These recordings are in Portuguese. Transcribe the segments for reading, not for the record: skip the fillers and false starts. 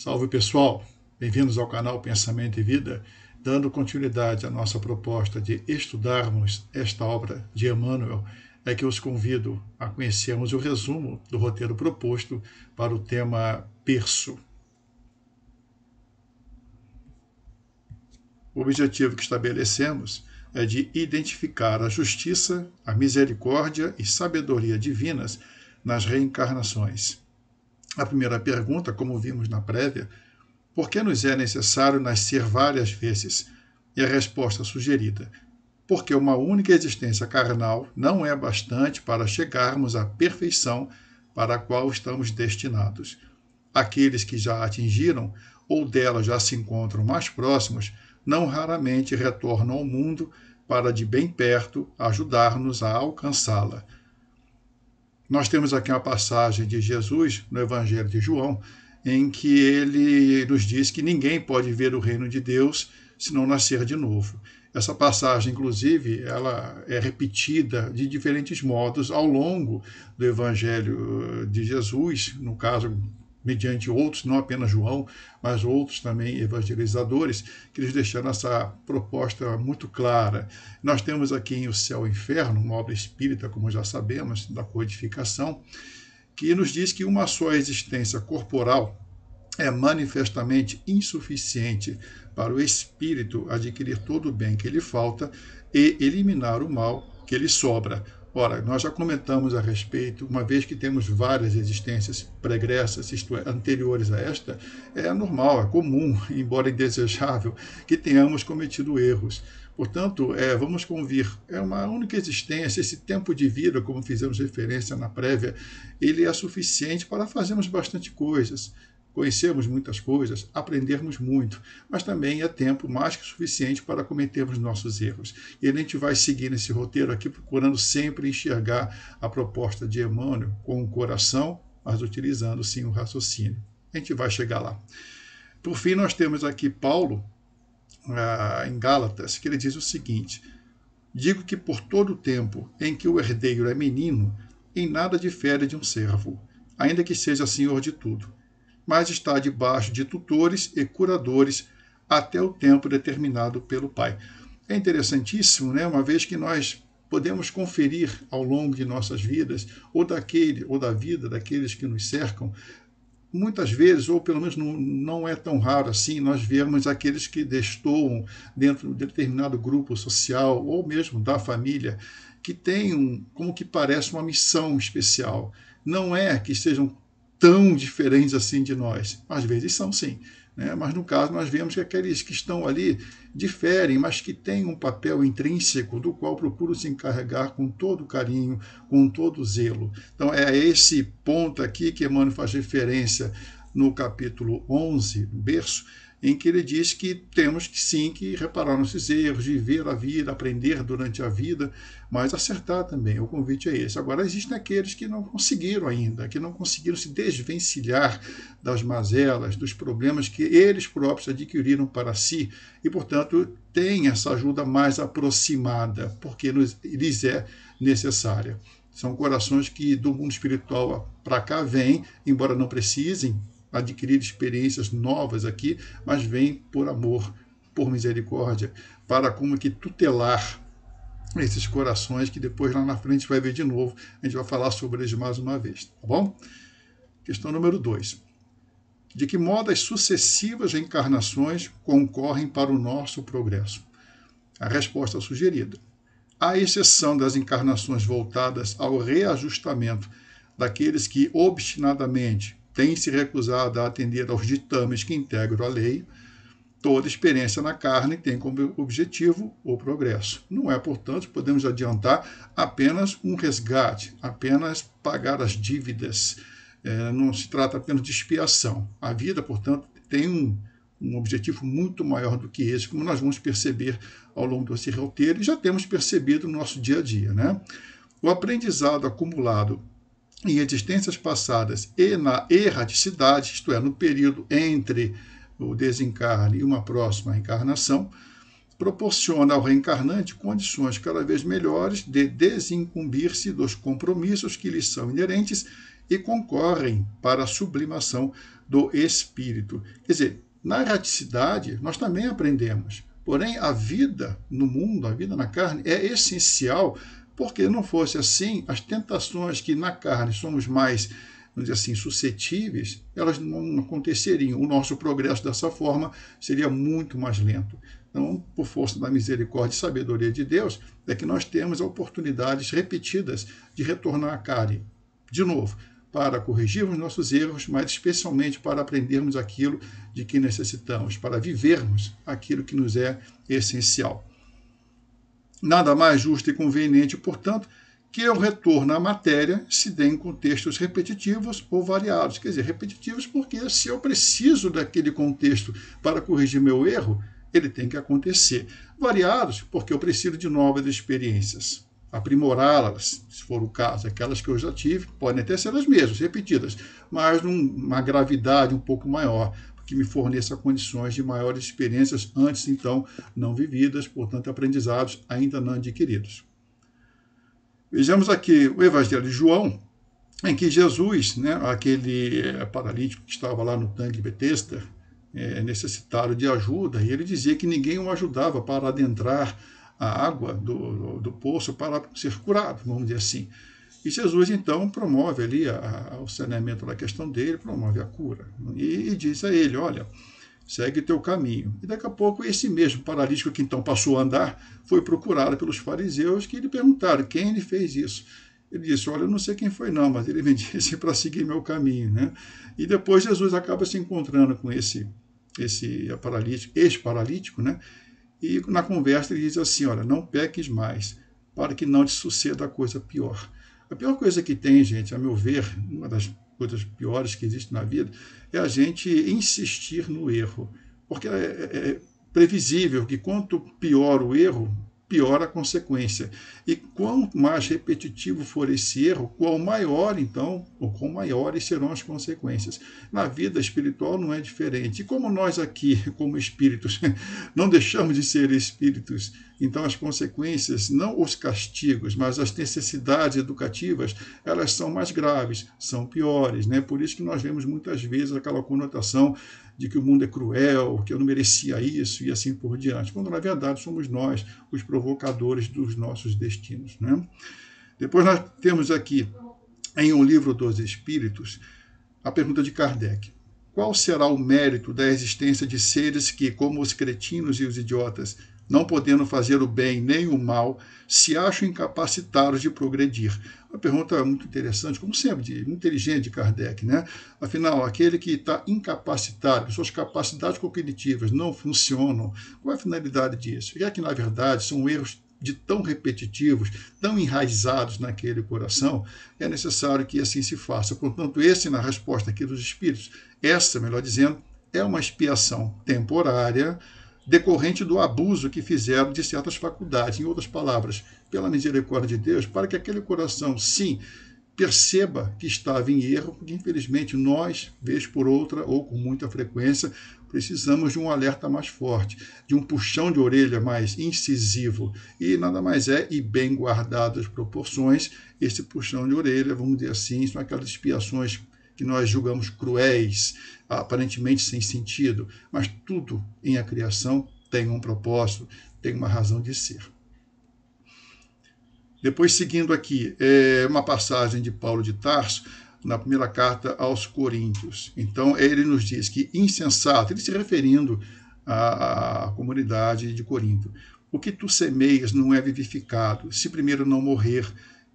Salve pessoal, bem-vindos ao canal Pensamento e Vida, dando continuidade à nossa proposta de estudarmos esta obra de Emmanuel, é que os convido a conhecermos o resumo do roteiro proposto para o tema berço. O objetivo que estabelecemos é de identificar a justiça, a misericórdia e sabedoria divinas nas reencarnações. A primeira pergunta, como vimos na prévia, por que nos é necessário nascer várias vezes? E a resposta sugerida, porque uma única existência carnal não é bastante para chegarmos à perfeição para a qual estamos destinados. Aqueles que já atingiram ou dela já se encontram mais próximos, não raramente retornam ao mundo para de bem perto ajudar-nos a alcançá-la. Nós temos aqui uma passagem de Jesus no Evangelho de João, em que ele nos diz que ninguém pode ver o reino de Deus se não nascer de novo. Essa passagem, inclusive, ela é repetida de diferentes modos ao longo do Evangelho de Jesus, no caso, mediante outros, não apenas João, mas outros também evangelizadores, que eles deixaram essa proposta muito clara. Nós temos aqui em O Céu e o Inferno, uma obra espírita, como já sabemos, da codificação, que nos diz que uma só existência corporal é manifestamente insuficiente para o espírito adquirir todo o bem que lhe falta e eliminar o mal que lhe sobra. Ora, nós já comentamos a respeito, uma vez que temos várias existências pregressas, isto é, anteriores a esta, é normal, é comum, embora indesejável, que tenhamos cometido erros. Portanto, vamos convir, é uma única existência, esse tempo de vida, como fizemos referência na prévia, ele é suficiente para fazermos bastante coisas, conhecermos muitas coisas, aprendermos muito, mas também é tempo mais que suficiente para cometermos nossos erros. E a gente vai seguir nesse roteiro aqui, procurando sempre enxergar a proposta de Emmanuel com o coração, mas utilizando sim o raciocínio. A gente vai chegar lá. Por fim, nós temos aqui Paulo, em Gálatas, que ele diz o seguinte: digo que por todo o tempo em que o herdeiro é menino, em nada difere de um servo, ainda que seja senhor de tudo, mas está debaixo de tutores e curadores até o tempo determinado pelo Pai. É interessantíssimo, né? Uma vez que nós podemos conferir ao longo de nossas vidas, ou da vida daqueles que nos cercam, muitas vezes, ou pelo menos não é tão raro assim, nós vemos aqueles que destoam dentro de determinado grupo social, ou mesmo da família, que têm, como que parece, uma missão especial. Não é que sejam tão diferentes assim de nós. Às vezes são, sim. Né? Mas no caso nós vemos que aqueles que estão ali diferem, mas que têm um papel intrínseco do qual procuram se encarregar com todo carinho, com todo zelo. Então é esse ponto aqui que Emmanuel faz referência no capítulo 11, no berço, em que ele diz que temos que sim que reparar nossos erros, viver a vida, aprender durante a vida, mas acertar também. O convite é esse. Agora, existem aqueles que não conseguiram ainda, que não conseguiram se desvencilhar das mazelas, dos problemas que eles próprios adquiriram para si e, portanto, têm essa ajuda mais aproximada, porque lhes é necessária. São corações que do mundo espiritual para cá vêm, embora não precisem adquirir experiências novas aqui, mas vem por amor, por misericórdia, para como que tutelar esses corações que depois lá na frente vai ver de novo, a gente vai falar sobre eles mais uma vez, tá bom? Questão número 2. De que modo as sucessivas reencarnações concorrem para o nosso progresso? A resposta sugerida. À exceção das encarnações voltadas ao reajustamento daqueles que obstinadamente têm se recusado a atender aos ditames que integram a lei, toda experiência na carne tem como objetivo o progresso. Não é, portanto, podemos adiantar apenas um resgate, apenas pagar as dívidas. Não se trata apenas de expiação. A vida, portanto, tem um objetivo muito maior do que esse, como nós vamos perceber ao longo desse roteiro e já temos percebido no nosso dia a dia, né? O aprendizado acumulado em existências passadas e na erraticidade, isto é, no período entre o desencarne e uma próxima encarnação, proporciona ao reencarnante condições cada vez melhores de desincumbir-se dos compromissos que lhes são inerentes e concorrem para a sublimação do espírito. Quer dizer, na erraticidade nós também aprendemos, porém a vida no mundo, a vida na carne é essencial, porque não fosse assim, as tentações que na carne somos mais, vamos dizer assim, suscetíveis, elas não aconteceriam. O nosso progresso dessa forma seria muito mais lento. Então, por força da misericórdia e sabedoria de Deus, é que nós temos oportunidades repetidas de retornar à carne, de novo, para corrigirmos nossos erros, mas especialmente para aprendermos aquilo de que necessitamos, para vivermos aquilo que nos é essencial. Nada mais justo e conveniente, portanto, que o retorno à matéria se dê em contextos repetitivos ou variados. Quer dizer, repetitivos porque se eu preciso daquele contexto para corrigir meu erro, ele tem que acontecer. Variados porque eu preciso de novas experiências, aprimorá-las, se for o caso. Aquelas que eu já tive podem até ser as mesmas, repetidas, mas numa gravidade um pouco maior, que me forneça condições de maiores experiências antes, então, não vividas, portanto, aprendizados ainda não adquiridos. Vejamos aqui o Evangelho de João, em que Jesus, aquele paralítico que estava lá no tanque Betesda, necessitado de ajuda, e ele dizia que ninguém o ajudava para adentrar a água do poço para ser curado, vamos dizer assim. E Jesus, então, promove ali o saneamento da questão dele, promove a cura. E diz a ele, olha, segue teu caminho. E daqui a pouco, esse mesmo paralítico que então passou a andar, foi procurado pelos fariseus, que lhe perguntaram quem lhe fez isso. Ele disse, olha, eu não sei quem foi não, mas ele me disse para seguir meu caminho. E depois Jesus acaba se encontrando com esse paralítico, ex-paralítico, e na conversa ele diz assim, olha, não peques mais, para que não te suceda a coisa pior. A pior coisa que tem, gente, a meu ver, uma das coisas piores que existe na vida, é a gente insistir no erro. Porque é previsível que quanto pior o erro, pior a consequência. E quanto mais repetitivo for esse erro, quão maior, então, ou quão maiores serão as consequências. Na vida espiritual não é diferente. E como nós aqui, como espíritos, não deixamos de ser espíritos, então as consequências, não os castigos, mas as necessidades educativas, elas são mais graves, são piores. Por isso que nós vemos muitas vezes aquela conotação de que o mundo é cruel, que eu não merecia isso e assim por diante, quando na verdade somos nós os provocadores dos nossos destinos. Depois nós temos aqui, em O Livro dos Espíritos, a pergunta de Kardec. Qual será o mérito da existência de seres que, como os cretinos e os idiotas, não podendo fazer o bem nem o mal, se acham incapacitados de progredir? Uma pergunta muito interessante, como sempre, muito inteligente de Kardec. Afinal, aquele que está incapacitado, que suas capacidades cognitivas não funcionam, qual é a finalidade disso? É que, na verdade, são erros de tão repetitivos, tão enraizados naquele coração, é necessário que assim se faça. Portanto, na resposta aqui dos Espíritos, essa, melhor dizendo, é uma expiação temporária, decorrente do abuso que fizeram de certas faculdades. Em outras palavras, pela misericórdia de Deus, para que aquele coração, sim, perceba que estava em erro, porque infelizmente nós, vez por outra, ou com muita frequência, precisamos de um alerta mais forte, de um puxão de orelha mais incisivo. E nada mais é, e bem guardado as proporções, esse puxão de orelha, vamos dizer assim, são aquelas expiações que nós julgamos cruéis, aparentemente sem sentido, mas tudo em a criação tem um propósito, tem uma razão de ser. Depois, seguindo aqui, uma passagem de Paulo de Tarso, na primeira carta aos Coríntios. Então, ele nos diz que insensato, ele se referindo à comunidade de Corinto, o que tu semeias não é vivificado, se primeiro não morrer.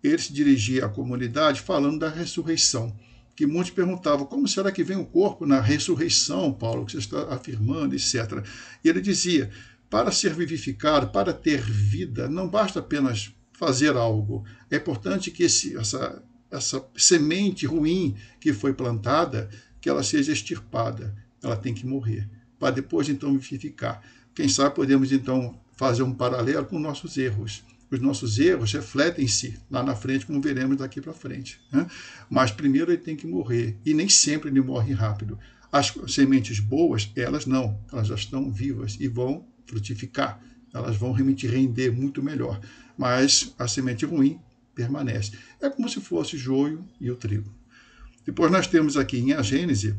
Ele se dirigia à comunidade falando da ressurreição, que muitos perguntavam, como será que vem o corpo na ressurreição, Paulo, que você está afirmando, etc. E ele dizia, para ser vivificado, para ter vida, não basta apenas fazer algo. É importante que essa semente ruim que foi plantada, que ela seja extirpada. Ela tem que morrer, para depois então vivificar. Quem sabe podemos então fazer um paralelo com nossos erros. Os nossos erros refletem-se lá na frente, como veremos daqui para frente. Mas primeiro ele tem que morrer, e nem sempre ele morre rápido. As sementes boas, elas não, elas já estão vivas e vão frutificar, elas vão realmente render muito melhor. Mas a semente ruim permanece. É como se fosse o joio e o trigo. Depois nós temos aqui em a Gênese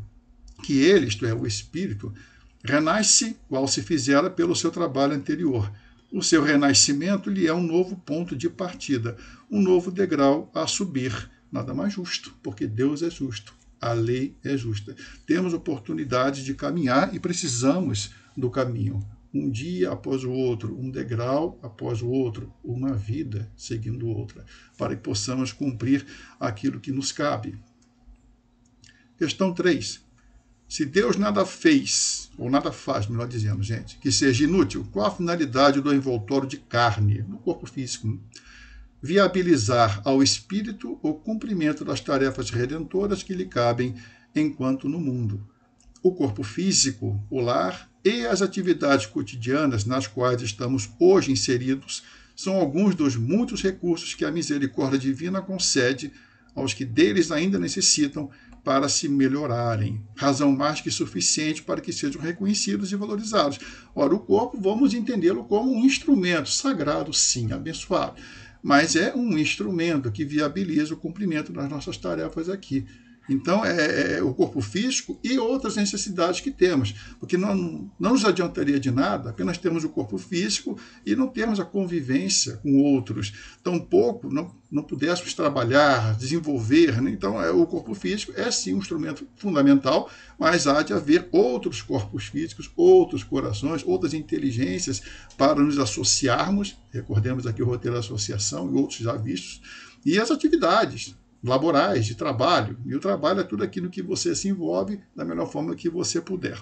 que ele, isto é, o Espírito, renasce qual se fizera pelo seu trabalho anterior. O seu renascimento lhe é um novo ponto de partida, um novo degrau a subir. Nada mais justo, porque Deus é justo, a lei é justa. Temos oportunidade de caminhar e precisamos do caminho. Um dia após o outro, um degrau após o outro, uma vida seguindo outra, para que possamos cumprir aquilo que nos cabe. Questão 3. Se Deus nada fez, ou nada faz, melhor dizendo, gente, que seja inútil, qual a finalidade do envoltório de carne, no corpo físico? Viabilizar ao espírito o cumprimento das tarefas redentoras que lhe cabem enquanto no mundo. O corpo físico, o lar e as atividades cotidianas nas quais estamos hoje inseridos são alguns dos muitos recursos que a misericórdia divina concede aos que deles ainda necessitam para se melhorarem. Razão mais que suficiente para que sejam reconhecidos e valorizados. Ora, o corpo, vamos entendê-lo como um instrumento sagrado, sim, abençoado, mas é um instrumento que viabiliza o cumprimento das nossas tarefas aqui. Então, é o corpo físico e outras necessidades que temos, porque não nos adiantaria de nada apenas termos o corpo físico e não termos a convivência com outros. Tampouco não pudéssemos trabalhar, desenvolver. Né? Então, o corpo físico é sim um instrumento fundamental, mas há de haver outros corpos físicos, outros corações, outras inteligências para nos associarmos. Recordemos aqui o roteiro da associação e outros já vistos, e as atividades laborais, de trabalho. E o trabalho é tudo aquilo que você se envolve da melhor forma que você puder.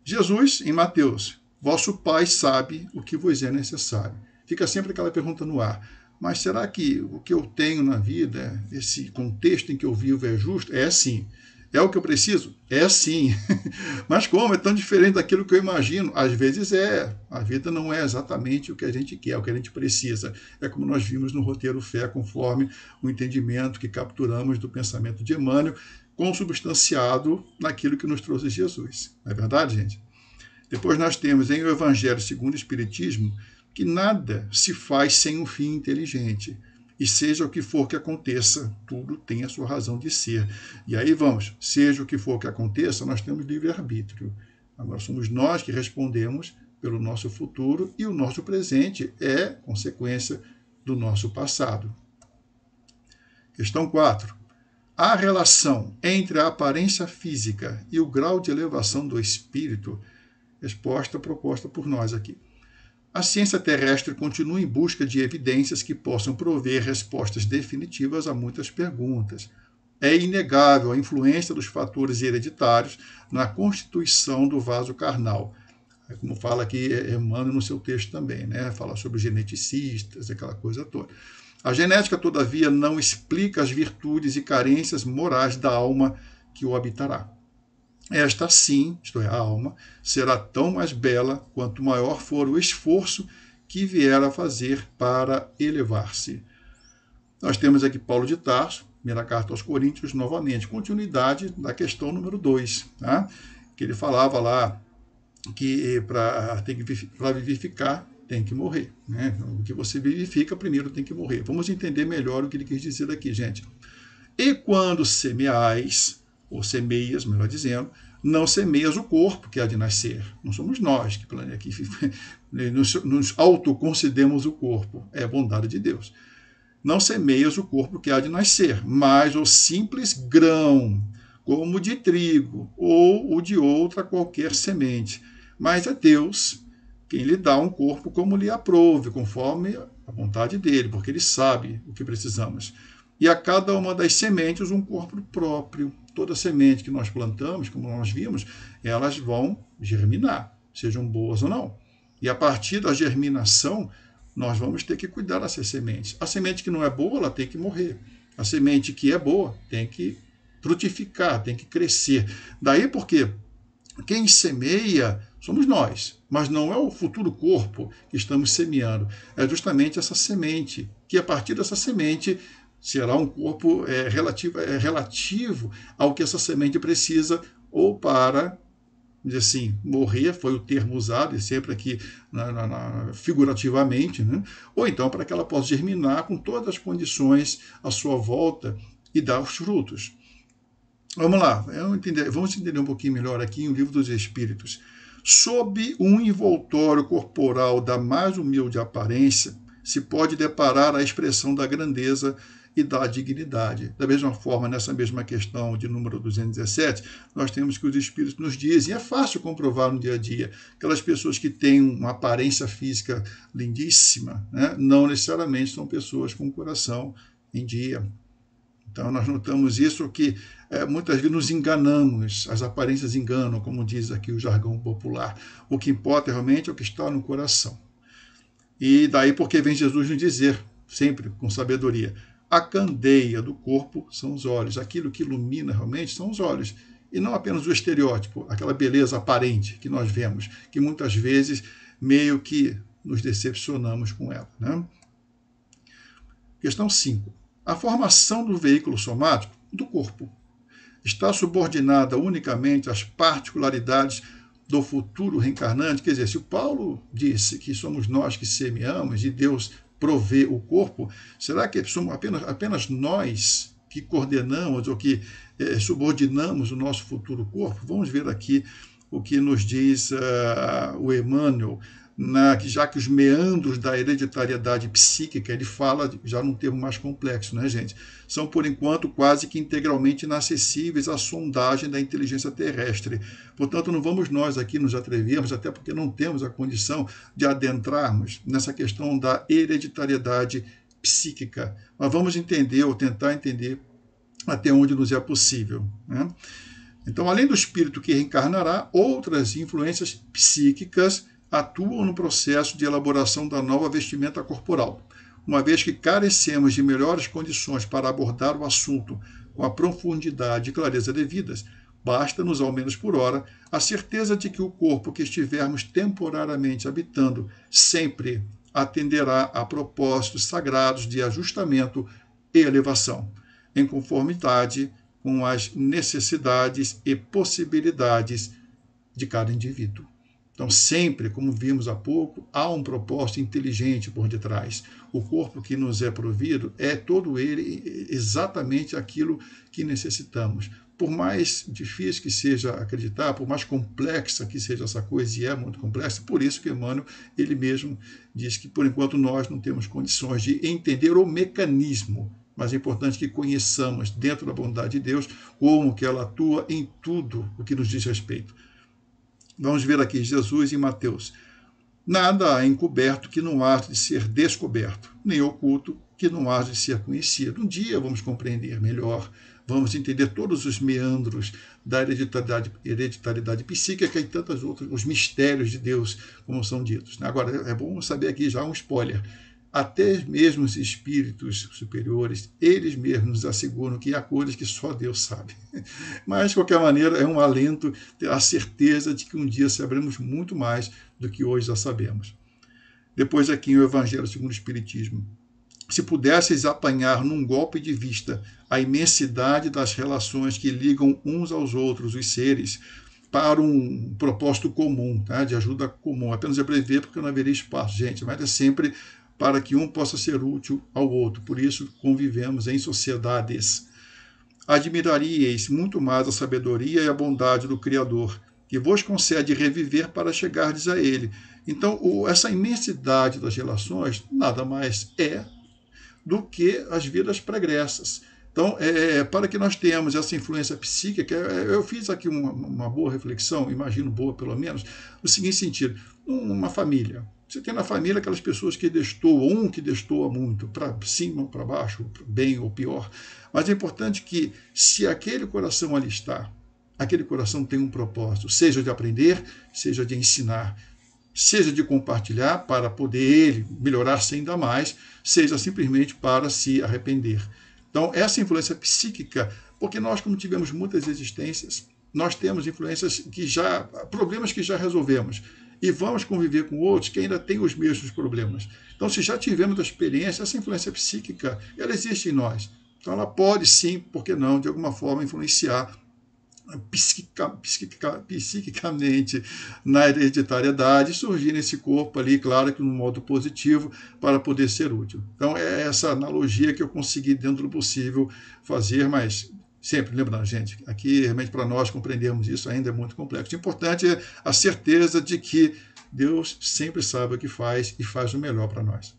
Jesus, em Mateus, vosso Pai sabe o que vos é necessário. Fica sempre aquela pergunta no ar. Mas será que o que eu tenho na vida, esse contexto em que eu vivo é justo? É sim. É o que eu preciso? É sim. Mas como? É tão diferente daquilo que eu imagino? Às vezes é. A vida não é exatamente o que a gente quer, o que a gente precisa. É como nós vimos no roteiro Fé, conforme o entendimento que capturamos do pensamento de Emmanuel, consubstanciado naquilo que nos trouxe Jesus. Não é verdade, gente? Depois nós temos em O Evangelho segundo o Espiritismo que nada se faz sem um fim inteligente. E seja o que for que aconteça, tudo tem a sua razão de ser. E aí vamos, seja o que for que aconteça, nós temos livre-arbítrio. Agora somos nós que respondemos pelo nosso futuro e o nosso presente é consequência do nosso passado. Questão 4. A relação entre a aparência física e o grau de elevação do espírito, resposta proposta por nós aqui. A ciência terrestre continua em busca de evidências que possam prover respostas definitivas a muitas perguntas. É inegável a influência dos fatores hereditários na constituição do vaso carnal. Como fala aqui Emmanuel no seu texto também, né? Fala sobre geneticistas, aquela coisa toda. A genética, todavia, não explica as virtudes e carências morais da alma que o habitará. Esta sim, isto é, a alma, será tão mais bela quanto maior for o esforço que vier a fazer para elevar-se. Nós temos aqui Paulo de Tarso, primeira carta aos Coríntios, novamente, continuidade da questão número 2, tá? Que ele falava lá que para vivificar tem que morrer. Né? O que você vivifica, primeiro tem que morrer. Vamos entender melhor o que ele quis dizer aqui, gente. E quando semeais, ou semeias, melhor dizendo, não semeias o corpo que há de nascer. Não somos nós que aqui nos autoconcedemos o corpo. É a bondade de Deus. Não semeias o corpo que há de nascer, mas o simples grão, como de trigo, ou o de outra qualquer semente. Mas é Deus quem lhe dá um corpo como lhe aprouve, conforme a vontade dele, porque ele sabe o que precisamos. E a cada uma das sementes um corpo próprio. Toda semente que nós plantamos, como nós vimos, elas vão germinar, sejam boas ou não. E a partir da germinação, nós vamos ter que cuidar dessas sementes. A semente que não é boa, ela tem que morrer. A semente que é boa tem que frutificar, tem que crescer. Daí porque quem semeia somos nós, mas não é o futuro corpo que estamos semeando. É justamente essa semente, que a partir dessa semente será um corpo relativo ao que essa semente precisa, ou para, dizer assim, morrer, foi o termo usado, e sempre aqui figurativamente, né? Ou então para que ela possa germinar com todas as condições à sua volta e dá os frutos. Vamos lá, vamos entender um pouquinho melhor aqui o Livro dos Espíritos. Sob um envoltório corporal da mais humilde aparência, se pode deparar a expressão da grandeza e da dignidade. Da mesma forma, nessa mesma questão de número 217, nós temos que os Espíritos nos dizem, é fácil comprovar no dia a dia, aquelas pessoas que têm uma aparência física lindíssima, né, não necessariamente são pessoas com o coração em dia. Então, nós notamos isso que muitas vezes nos enganamos, as aparências enganam, como diz aqui o jargão popular. O que importa realmente é o que está no coração. E daí porque vem Jesus nos dizer, sempre com sabedoria, a candeia do corpo são os olhos, aquilo que ilumina realmente são os olhos, e não apenas o estereótipo, aquela beleza aparente que nós vemos, que muitas vezes meio que nos decepcionamos com ela. Né? Questão 5. A formação do veículo somático do corpo está subordinada unicamente às particularidades do futuro reencarnante. Quer dizer, se o Paulo disse que somos nós que semeamos e Deus provê o corpo, será que somos apenas nós que coordenamos ou que subordinamos o nosso futuro corpo? Vamos ver aqui o que nos diz o Emmanuel, já que os meandros da hereditariedade psíquica, ele fala já num termo mais complexo, né, gente? São, por enquanto, quase que integralmente inacessíveis à sondagem da inteligência terrestre. Portanto, não vamos nós aqui nos atrevermos, até porque não temos a condição de adentrarmos nessa questão da hereditariedade psíquica. Mas vamos entender, ou tentar entender, até onde nos é possível, né? Então, além do espírito que reencarnará, outras influências psíquicas atuam no processo de elaboração da nova vestimenta corporal. Uma vez que carecemos de melhores condições para abordar o assunto com a profundidade e clareza devidas, basta-nos, ao menos por hora, a certeza de que o corpo que estivermos temporariamente habitando sempre atenderá a propósitos sagrados de ajustamento e elevação, em conformidade com as necessidades e possibilidades de cada indivíduo. Então, sempre, como vimos há pouco, há um propósito inteligente por detrás. O corpo que nos é provido é todo ele exatamente aquilo que necessitamos. Por mais difícil que seja acreditar, por mais complexa que seja essa coisa, e é muito complexa, por isso que Emmanuel, ele mesmo diz que, por enquanto, nós não temos condições de entender o mecanismo, mas é importante que conheçamos, dentro da bondade de Deus, como que ela atua em tudo o que nos diz respeito. Vamos ver aqui Jesus em Mateus. Nada há encoberto que não haja de ser descoberto, nem oculto que não haja de ser conhecido. Um dia vamos compreender melhor, vamos entender todos os meandros da hereditariedade psíquica e tantos outros, os mistérios de Deus, como são ditos. Agora, é bom saber aqui já um spoiler. Até mesmo os espíritos superiores, eles mesmos nos asseguram que há coisas que só Deus sabe. Mas, de qualquer maneira, é um alento ter a certeza de que um dia saberemos muito mais do que hoje já sabemos. Depois aqui o Evangelho segundo o Espiritismo. Se pudesseis apanhar num golpe de vista a imensidade das relações que ligam uns aos outros, os seres, para um propósito comum, tá? De ajuda comum. Apenas abreviar porque não haveria espaço, gente, mas é sempre para que um possa ser útil ao outro. Por isso, convivemos em sociedades. Admiraríeis muito mais a sabedoria e a bondade do Criador, que vos concede reviver para chegardes a Ele. Então, essa imensidade das relações nada mais é do que as vidas pregressas. Então, para que nós tenhamos essa influência psíquica, eu fiz aqui uma boa reflexão, imagino boa pelo menos, no seguinte sentido: uma família. Você tem na família aquelas pessoas que destoam, um que destoa muito, para cima ou para baixo, bem ou pior. Mas é importante que, se aquele coração ali está, aquele coração tem um propósito, seja de aprender, seja de ensinar, seja de compartilhar para poder ele melhorar-se ainda mais, seja simplesmente para se arrepender. Então, essa influência psíquica, porque nós, como tivemos muitas existências, nós temos influências problemas que já resolvemos, e vamos conviver com outros que ainda têm os mesmos problemas. Então, se já tivemos a experiência, essa influência psíquica, ela existe em nós. Então, ela pode sim, por que não, de alguma forma, influenciar psiquicamente na hereditariedade, surgir nesse corpo ali, claro que num modo positivo, para poder ser útil. Então é essa analogia que eu consegui, dentro do possível, fazer, mas sempre lembrando, gente, aqui realmente para nós compreendermos isso ainda é muito complexo. O importante é a certeza de que Deus sempre sabe o que faz e faz o melhor para nós.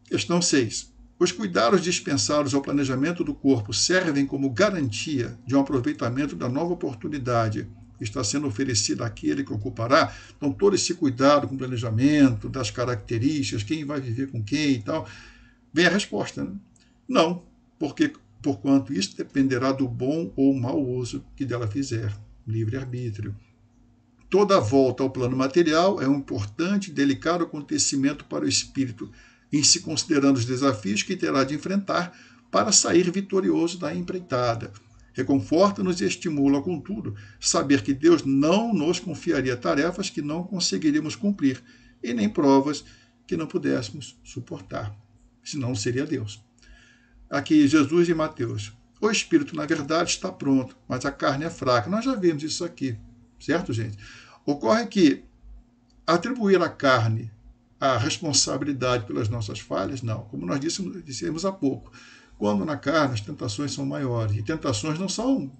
Questão 6. Os cuidados dispensados ao planejamento do corpo servem como garantia de um aproveitamento da nova oportunidade que está sendo oferecida àquele que ocupará? Então, todo esse cuidado com o planejamento, das características, quem vai viver com quem e tal, vem a resposta, né? Não, porque porquanto isso dependerá do bom ou mau uso que dela fizer, livre-arbítrio. Toda a volta ao plano material é um importante e delicado acontecimento para o espírito, em se considerando os desafios que terá de enfrentar para sair vitorioso da empreitada. Reconforta-nos e estimula, contudo, saber que Deus não nos confiaria tarefas que não conseguiríamos cumprir, e nem provas que não pudéssemos suportar. Senão seria Deus. Aqui, Jesus e Mateus. O espírito, na verdade, está pronto, mas a carne é fraca. Nós já vimos isso aqui, certo, gente? Ocorre que atribuir à carne a responsabilidade pelas nossas falhas, não. Como nós dissemos há pouco, quando na carne as tentações são maiores, e tentações não são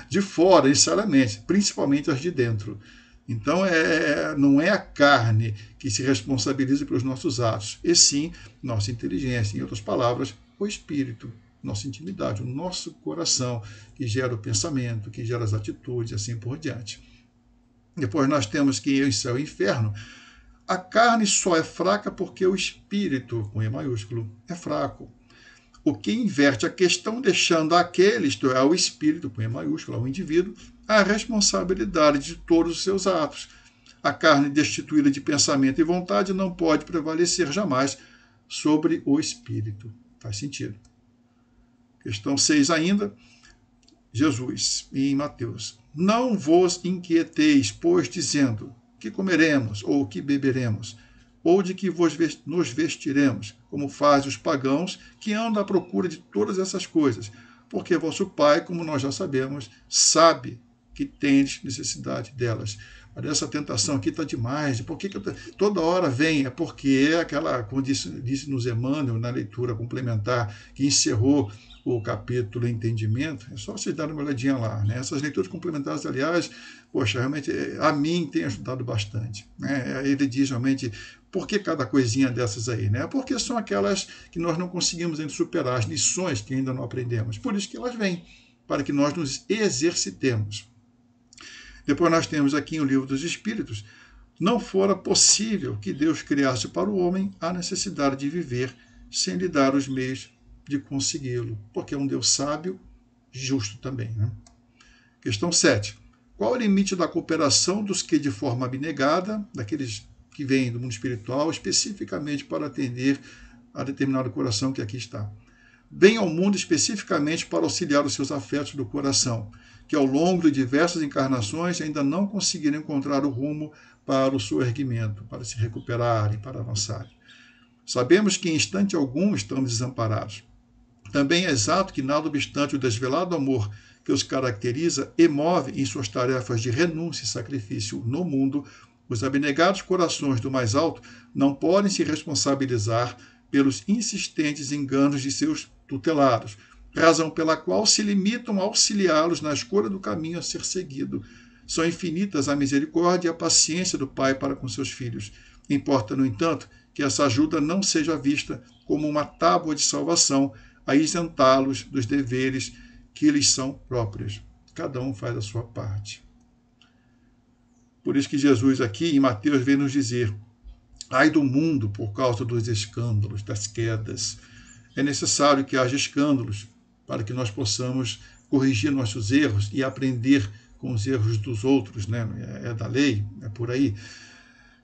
de fora necessariamente, principalmente as de dentro. Então, não é a carne que se responsabiliza pelos nossos atos, e sim nossa inteligência. Em outras palavras, o espírito, nossa intimidade, o nosso coração, que gera o pensamento, que gera as atitudes, e assim por diante. Depois nós temos que o céu e o inferno. A carne só é fraca porque o espírito, com E maiúsculo, é fraco. O que inverte a questão, deixando aquele, isto é, o espírito, com E maiúsculo, ao indivíduo, a responsabilidade de todos os seus atos. A carne destituída de pensamento e vontade não pode prevalecer jamais sobre o espírito. Faz sentido. Questão 6 ainda, Jesus, em Mateus. Não vos inquieteis, pois, dizendo, que comeremos, ou que beberemos, ou de que nos vestiremos, como fazem os pagãos, que andam à procura de todas essas coisas, porque vosso Pai, como nós já sabemos, sabe que tendes necessidade delas. Mas essa tentação aqui está demais, por que toda hora vem? É porque é aquela, como disse-nos Emmanuel, na leitura complementar, que encerrou o capítulo Entendimento, é só vocês darem uma olhadinha lá, né? Essas leituras complementares, aliás, poxa, realmente a mim tem ajudado bastante, né? Ele diz realmente, por que cada coisinha dessas aí, né? Porque são aquelas que nós não conseguimos ainda superar, as lições que ainda não aprendemos, por isso que elas vêm, para que nós nos exercitemos. Depois nós temos aqui o Livro dos Espíritos, não fora possível que Deus criasse para o homem a necessidade de viver sem lhe dar os meios de consegui-lo, porque é um Deus sábio, justo também. Né? Questão 7. Qual o limite da cooperação dos que, de forma abnegada, daqueles que vêm do mundo espiritual, especificamente para atender a determinado coração que aqui está? Vêm ao mundo especificamente para auxiliar os seus afetos do coração, que ao longo de diversas encarnações ainda não conseguiram encontrar o rumo para o seu erguimento, para se recuperarem, para avançarem. Sabemos que em instante algum estamos desamparados. Também é exato que, nada obstante o desvelado amor que os caracteriza e move em suas tarefas de renúncia e sacrifício no mundo, os abnegados corações do mais alto não podem se responsabilizar pelos insistentes enganos de seus tutelados, razão pela qual se limitam a auxiliá-los na escolha do caminho a ser seguido. São infinitas a misericórdia e a paciência do Pai para com seus filhos. Importa, no entanto, que essa ajuda não seja vista como uma tábua de salvação a isentá-los dos deveres que lhes são próprios. Cada um faz a sua parte. Por isso que Jesus aqui em Mateus vem nos dizer: ai do mundo por causa dos escândalos, das quedas. É necessário que haja escândalos para que nós possamos corrigir nossos erros e aprender com os erros dos outros, né? É da lei, é por aí.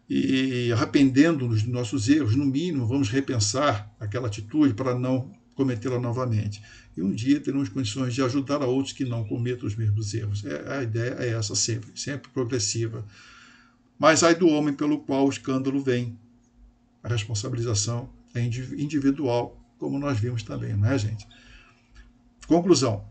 E arrependendo-nos dos nossos erros, no mínimo, vamos repensar aquela atitude para não cometê-la novamente. E um dia teremos condições de ajudar a outros que não cometam os mesmos erros. A ideia é essa sempre, sempre progressiva. Mas ai do homem pelo qual o escândalo vem. A responsabilização é individual, como nós vimos também, não é, gente? Conclusão.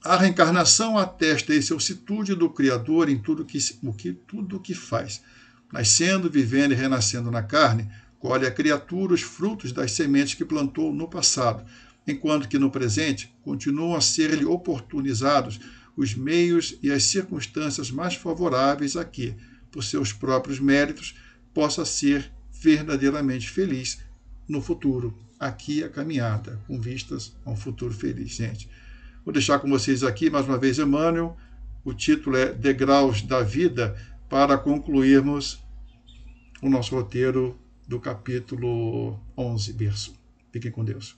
A reencarnação atesta a excelsitude do Criador em tudo que faz. Nascendo, vivendo e renascendo na carne, colhe a criatura os frutos das sementes que plantou no passado, enquanto que no presente continuam a ser-lhe oportunizados os meios e as circunstâncias mais favoráveis a que, por seus próprios méritos, possa ser verdadeiramente feliz no futuro. Aqui a caminhada, com vistas a um futuro feliz, gente. Vou deixar com vocês aqui, mais uma vez, Emmanuel. O título é Degraus da Vida, para concluirmos o nosso roteiro do capítulo 11, berço. Fiquem com Deus.